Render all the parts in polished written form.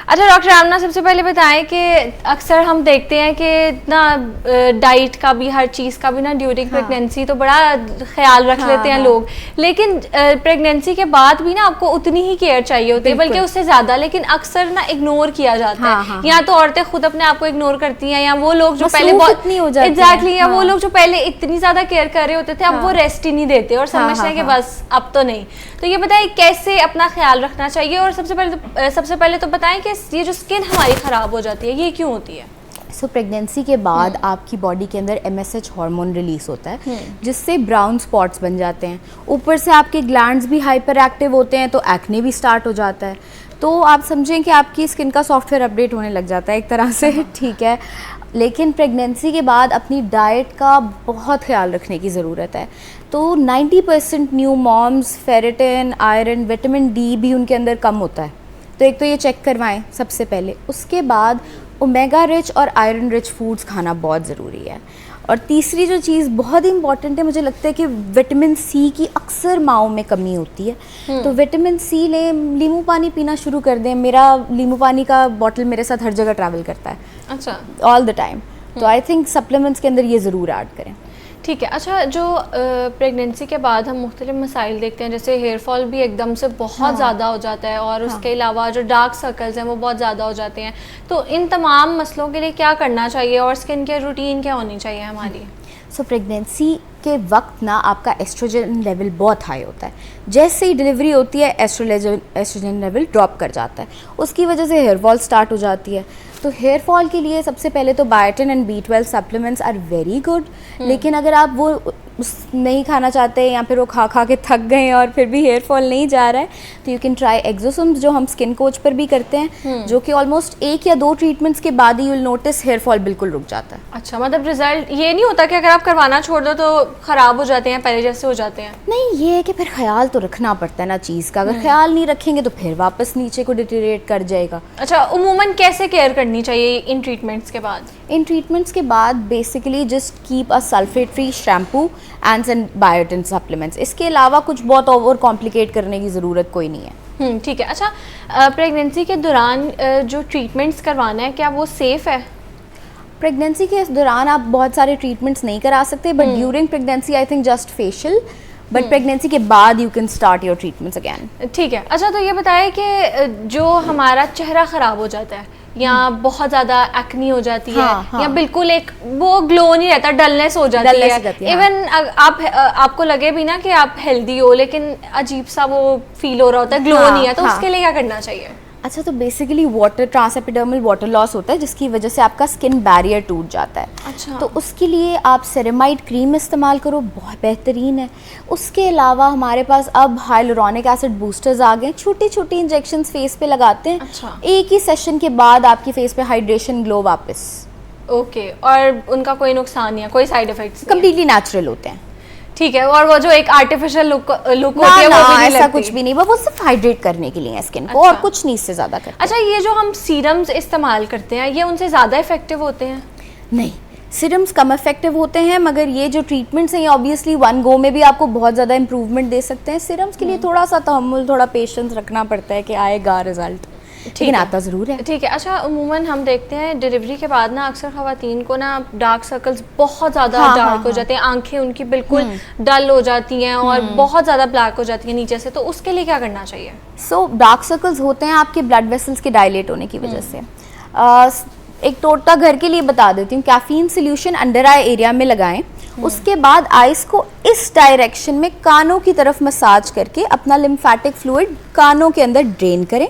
अच्छा डॉक्टर आमना, सबसे पहले बताएं कि अक्सर हम देखते हैं कि ना डाइट का भी, हर चीज़ का भी ना ड्यूरिंग प्रेगनेंसी तो बड़ा ख्याल रख लेते हैं लोग, लेकिन प्रेगनेंसी के बाद भी ना आपको उतनी ही केयर चाहिए होती है, बल्कि उससे ज़्यादा, लेकिन अक्सर ना इग्नोर किया जाता है। या तो औरतें खुद अपने आप को इग्नोर करती हैं, या वो लोग जो पहले एग्जैक्टली या वो लोग जो पहले इतनी ज़्यादा केयर कर रहे होते थे अब वो रेस्ट ही नहीं देते और समझते हैं कि बस अब तो नहीं। तो ये बताइए कैसे अपना ख्याल रखना चाहिए, और सबसे पहले तो बताएं कि ये जो स्किन हमारी ख़राब हो जाती है ये क्यों होती है? सो प्रेगनेंसी के बाद आपकी बॉडी के अंदर MSH हार्मोन रिलीज होता है जिससे ब्राउन स्पॉट्स बन जाते हैं। ऊपर से आपके ग्लैंड्स भी हाइपर एक्टिव होते हैं तो एक्ने भी स्टार्ट हो जाता है। तो आप समझें कि आपकी स्किन का सॉफ्टवेयर अपडेट होने लग जाता है एक तरह से। ठीक है, लेकिन प्रेगनेंसी के बाद अपनी डाइट का बहुत ख्याल रखने की ज़रूरत है। तो 90% new moms ferritin, iron, vitamin D भी उनके अंदर कम होता है, तो एक तो ये चेक करवाएं सबसे पहले। उसके बाद ओमेगा रिच और आयरन रिच फूड्स खाना बहुत ज़रूरी है। और तीसरी जो चीज़ बहुत ही इंपॉर्टेंट है, मुझे लगता है कि विटामिन C की अक्सर माओं में कमी होती है। तो विटामिन C लें, नींबू पानी पीना शुरू कर दें। मेरा नींबू पानी का बॉटल मेरे साथ हर जगह ट्रैवल करता है, अच्छा, ऑल द टाइम। तो आई थिंक सप्लीमेंट्स के अंदर ये ज़रूर ऐड करें। ठीक है। अच्छा, जो प्रेगनेंसी के बाद हम मुख्तलिफ मसाइल देखते हैं, जैसे हेयर फॉल भी एकदम से बहुत ज़्यादा हो जाता है, और उसके अलावा जो डार्क सर्कल्स हैं वो बहुत ज़्यादा हो जाते हैं, तो इन तमाम मसलों के लिए क्या करना चाहिए और स्किन केयर रूटीन क्या होनी चाहिए हमारी? सो प्रेगनेंसी के वक्त ना आपका एस्ट्रोजन लेवल बहुत हाई होता है। जैसे ही डिलीवरी होती है एस्ट्रोजन लेवल ड्रॉप कर जाता है, उसकी वजह से हेयर फॉल स्टार्ट हो जाती है। तो हेयर फॉल के लिए सबसे पहले तो biotin and B12 supplements are very good. लेकिन अगर आप वो नहीं खाना चाहते या फिर वो खा के थक गए और फिर भी हेयर फॉल नहीं जा रहा है, तो यू कैन ट्राई एक्सोसोम्स, जो हम स्किन कोच पर भी करते हैं, जो कि ऑलमोस्ट 1 या 2 ट्रीटमेंट्स के बाद ही you will notice hair fall बिल्कुल रुक जाता है। अच्छा, मतलब रिजल्ट ये नहीं होता कि अगर आप करवाना छोड़ दो तो ख़राब हो जाते हैं, पहले जैसे हो जाते हैं? नहीं, ये है कि फिर ख्याल तो रखना पड़ता है ना चीज़ का। अगर ख्याल नहीं रखेंगे तो फिर वापस नीचे को डिटेरिएट कर जाएगा। अच्छा, उमूमन कैसे केयर करनी चाहिए इन ट्रीटमेंट्स के बाद? इन ट्रीटमेंट्स के बाद basically just keep a sulphate free shampoo and biotin supplements. इसके अलावा कुछ बहुत ओवर कॉम्प्लिकेट करने की ज़रूरत कोई नहीं है। ठीक है। अच्छा, प्रेगनेंसी के दौरान जो ट्रीटमेंट्स करवाना है क्या वो सेफ़ है? प्रेगनेंसी के दौरान आप बहुत सारे ट्रीटमेंट्स नहीं करा सकते, but during pregnancy I think just facial, but pregnancy के बाद you can start your treatments again. ठीक है। अच्छा, तो ये बताएं कि जो हमारा चेहरा ख़राब हो जाता है या बहुत ज़्यादा एक्नी हो जाती है, या बिल्कुल एक वो ग्लो नहीं रहता, डलनेस हो जाती है, इवन आपको लगे भी ना कि आप हेल्दी हो लेकिन अजीब सा वो फील हो रहा होता है, ग्लो नहीं है, तो उसके लिए क्या करना चाहिए? अच्छा, तो basically water, transepidermal water loss होता है जिसकी वजह से आपका स्किन बैरियर टूट जाता है। अच्छा, तो उसके लिए आप सेरेमाइड क्रीम इस्तेमाल करो, बहुत बेहतरीन है। उसके अलावा हमारे पास अब हाइलुरोनिक एसिड बूस्टर्स आ गए, छोटी छोटी इंजेक्शंस फेस पे लगाते हैं। अच्छा, एक ही सेशन के बाद आपकी फेस पे हाइड्रेशन, ग्लो वापस। ओके, और उनका कोई नुकसान नहीं है, कोई साइड इफेक्ट्स? कम्प्लीटली नेचुरल होते हैं। ठीक है। और वो जो एक आर्टिफिशियल लुक होती है वो भी नहीं ऐसा कुछ भी नहीं, वो सिर्फ हाइड्रेट करने के लिए है स्किन को, और कुछ नहीं, इससे ज़्यादा करते हैं। अच्छा, ये जो हम सीरम्स इस्तेमाल करते हैं ये उनसे ज़्यादा इफेक्टिव होते हैं? नहीं, सीरम्स कम इफेक्टिव होते हैं, मगर ये जो ट्रीटमेंट्स हैं ये ऑब्वियसली वन गो में भी आपको बहुत ज़्यादा इंप्रूवमेंट दे सकते हैं। सीरम्स के लिए थोड़ा सा तहम्मुल, थोड़ा पेशेंस रखना पड़ता है कि आएगा रिजल्ट, लेकिन आता ज़रूर है। ठीक है। अच्छा, उमूमन हम देखते हैं डिलीवरी के बाद ना अक्सर ख़वातीन को ना डार्क सर्कल्स बहुत ज़्यादा डार्क हो जाते हैं, आंखें उनकी बिल्कुल डल हो जाती हैं और बहुत ज़्यादा ब्लैक हो जाती हैं नीचे से, तो उसके लिए क्या करना चाहिए? सो डार्क सर्कल्स होते हैं आपके ब्लड वेसल्स के डायलेट होने की वजह से। एक टोटका घर के लिए बता देती हूँ, caffeine solution under eye area में लगाएं, उसके बाद आइस को इस डायरेक्शन में कानों की तरफ मसाज करके अपना लिम्फेटिक फ्लूइड कानों के अंदर ड्रेन करें,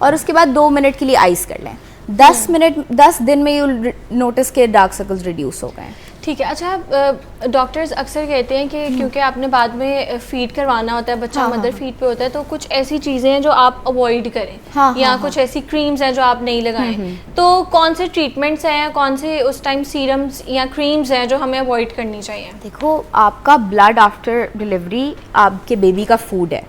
और उसके बाद 2 मिनट के लिए आइस कर लें। 10 दिन में यू नोटिस के डार्क सर्कल्स रिड्यूस हो गए। ठीक है। अच्छा, डॉक्टर्स अक्सर कहते हैं कि क्योंकि आपने बाद में फीड करवाना होता है, बच्चा मदर फीड पे होता है, तो कुछ ऐसी चीज़ें हैं जो आप अवॉइड करें, या कुछ ऐसी क्रीम्स हैं जो आप नहीं लगाएं, तो कौन से ट्रीटमेंट्स हैं, कौन से उस टाइम सीरम्स या क्रीम्स हैं जो हमें अवॉइड करनी चाहिए? देखो, आपका ब्लड आफ्टर डिलीवरी आपके बेबी का फूड है,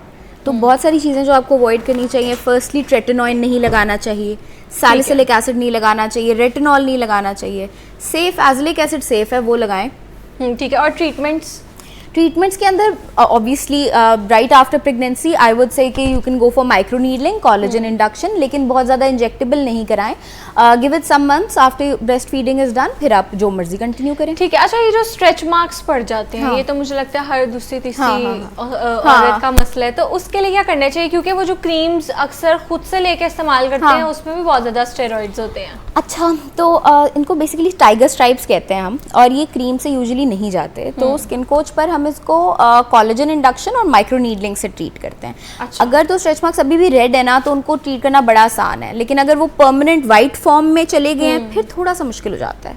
तो बहुत सारी चीज़ें जो आपको अवॉइड करनी चाहिए। फर्स्टली ट्रेटिनॉइन नहीं लगाना चाहिए, सैलिसिलिक एसिड नहीं लगाना चाहिए, रेटिनॉल नहीं लगाना चाहिए। सेफ एज़लिक एसिड सेफ है, वो लगाएं। ठीक है। और ट्रीटमेंट्स? ट्रीटमेंट्स के अंदर obviously right after pregnancy I would say कि you can go for micro needling, collagen induction, लेकिन बहुत ज़्यादा इंजेक्टेबल नहीं कराएं। Give it some months after breast feeding is done, फिर आप जो मर्जी कंटिन्यू करें। ठीक है। अच्छा, ये जो स्ट्रेच मार्क्स पड़ जाते हैं, हाँ। ये तो मुझे लगता है हर दूसरी तीसरी हाँ। औरत का मसला है, तो उसके लिए क्या करना चाहिए? क्योंकि वो जो क्रीम्स अक्सर खुद से लेके इस्तेमाल करते हैं, उसमें भी बहुत ज़्यादा स्टेरॉइड्स होते हैं। अच्छा, तो इनको बेसिकली टाइगर स्ट्राइप्स कहते हैं हम, और ये क्रीम से यूजुअली नहीं जाते, तो स्किन कोच पर हम इसको कोलेजन इंडक्शन और माइक्रो नीडलिंग से ट्रीट करते हैं। अच्छा। अगर तो स्ट्रेच मार्क्स अभी भी रेड है ना, तो उनको ट्रीट करना बड़ा आसान है, लेकिन अगर वो परमानेंट वाइट फॉर्म में चले गए हैं, फिर थोड़ा सा मुश्किल हो जाता है।